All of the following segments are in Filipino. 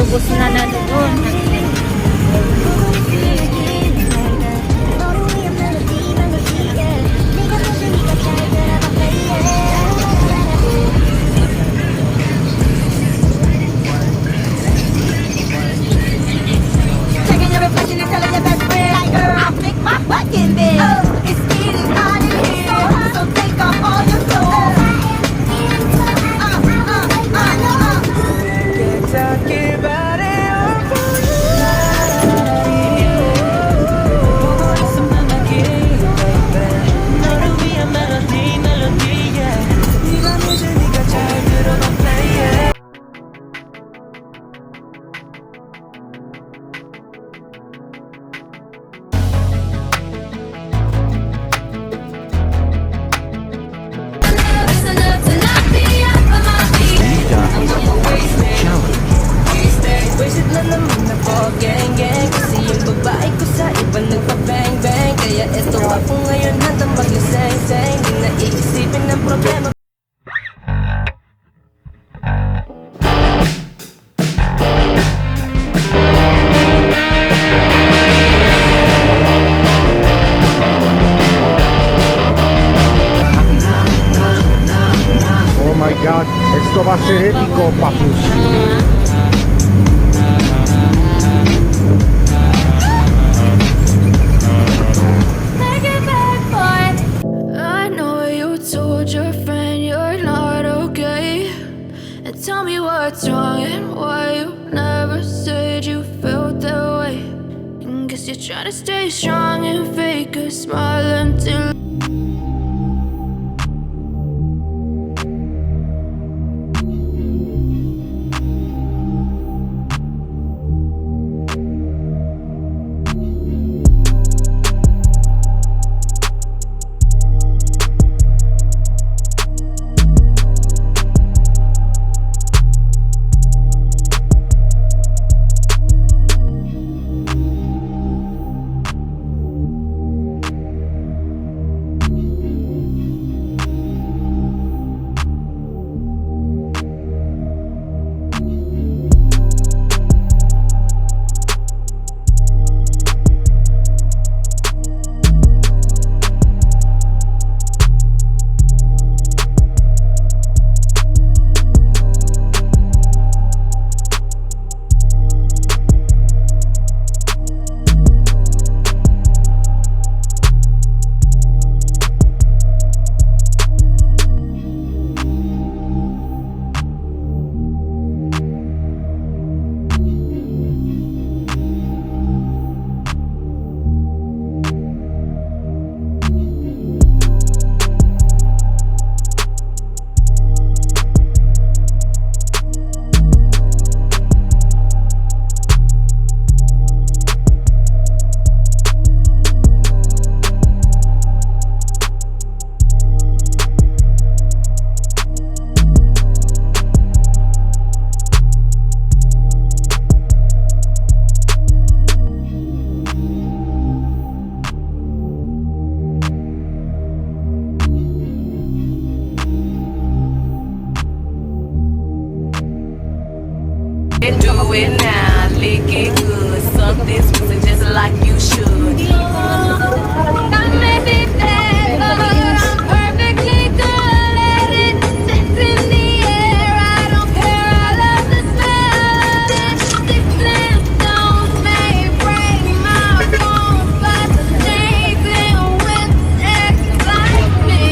Ubus na na doon. Esto va a ser épico, papus. I know you told your friend you're not okay, and tell me what's wrong and why you never said you felt that way. And guess you're trying to stay strong and fake a smile until do it now, lick it good. Suck this pussy just like you should. I may be bad, but I'm perfectly good at it. It's in the air, I don't care, I love the smell of it. Six flintstones may break my bones, but they will with X like me.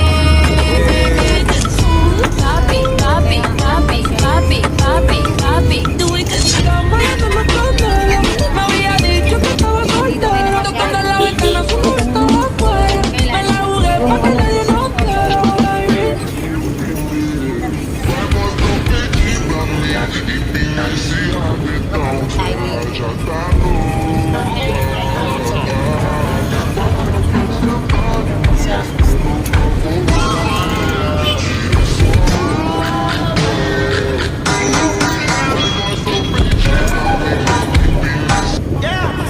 Copy, copy, copy, copy, copy, copy. Do it 'cause you don't mind. No, ya dicho que estaba soltero, tocando la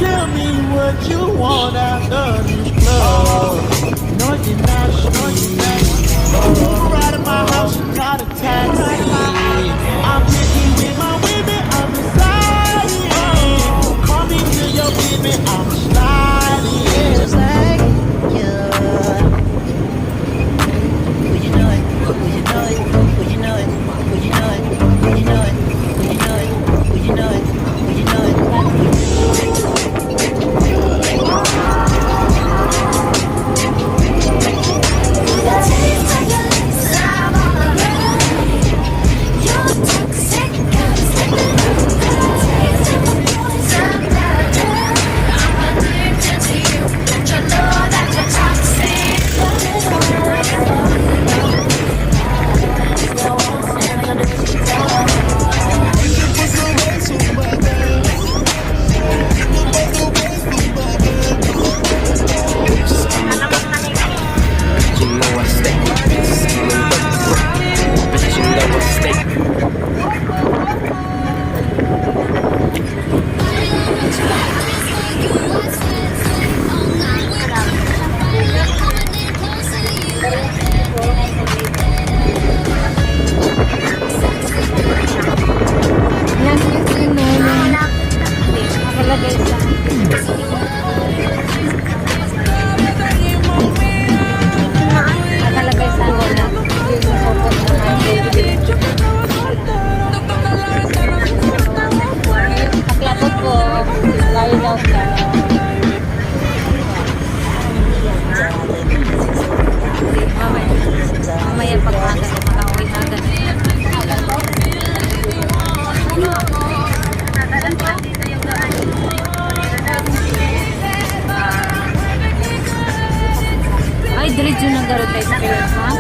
Tell me what you want out of this club. No, you're not right at my house, you caught a taxi. I'm busy with my women, I'm sliding. Call me to your baby, I'm sliding. Just like you. Would you know it? Would you know it? Would you know it? Would you know it? Would you know it? Would you know it? Would you know it? Would you know it? Nakalagay sa nakalagay sa wala. Yung support na paklapot po. Layo daw siya. Mamaya pag-aga na makauwi-aga na. Ay, diretso na garo tayo sa kaya, ha? Ha?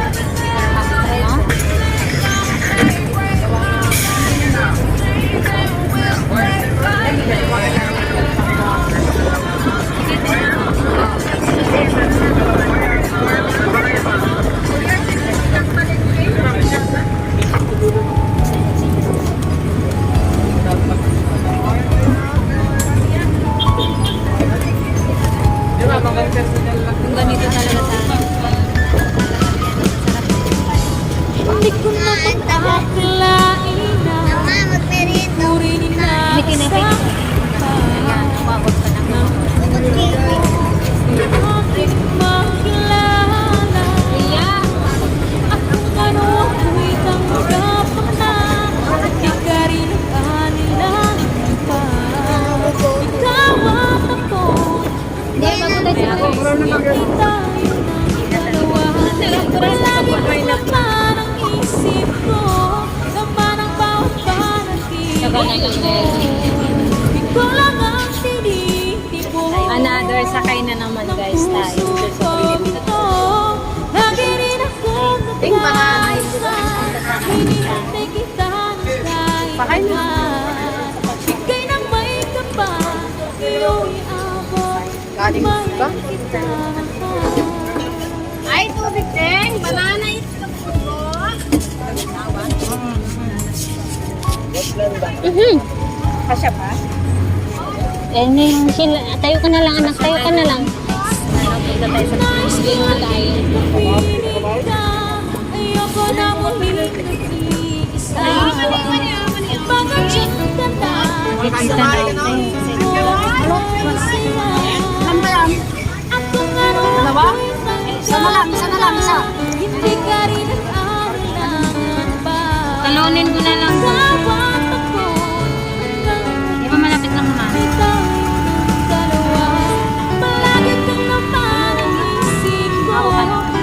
Kung ganito talaga sa akin. Hindi ko na makakalain na purihin na sa ayan, umabot pa na aking makilala at kung ano ako'y tanggap na di ka rin ang kanilang pa. Ikaw at ako palagi naman ang isip ko, naman ang bawat panaginip ko. Ikaw lang ang tinitibo. Another sakay na naman guys tayo. Lagi rin ako nagkasa, hinihintay kita ng kahit ika'y nang may kapal, iyo'y abot. Galing ba? Ay, tubig din. Banana is the food. Kasya pa? Eh, tayo ka na lang anak, tayo ka na lang. Punta tayo sa Muslim na tayo. Ayoko na muling nag-iisa. Pag-check ka na. Kita na ako. Hindi ka rin nag-aaral pa. Talonin ko na lang. Bawat ako Di ba malapit lang naman? dalawa. Palagi kang naman ang isip ko,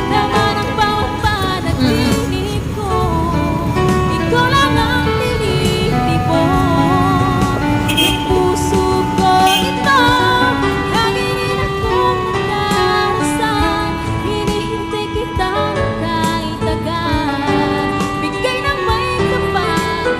naman ang bawat panaginip ko. Ikaw lang ang tinitibo ng puso ko. Ito lagi rin akong nagdarasal, hinihintay kita kahit agad. Bigay ng may kapal,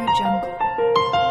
Audio Jungle.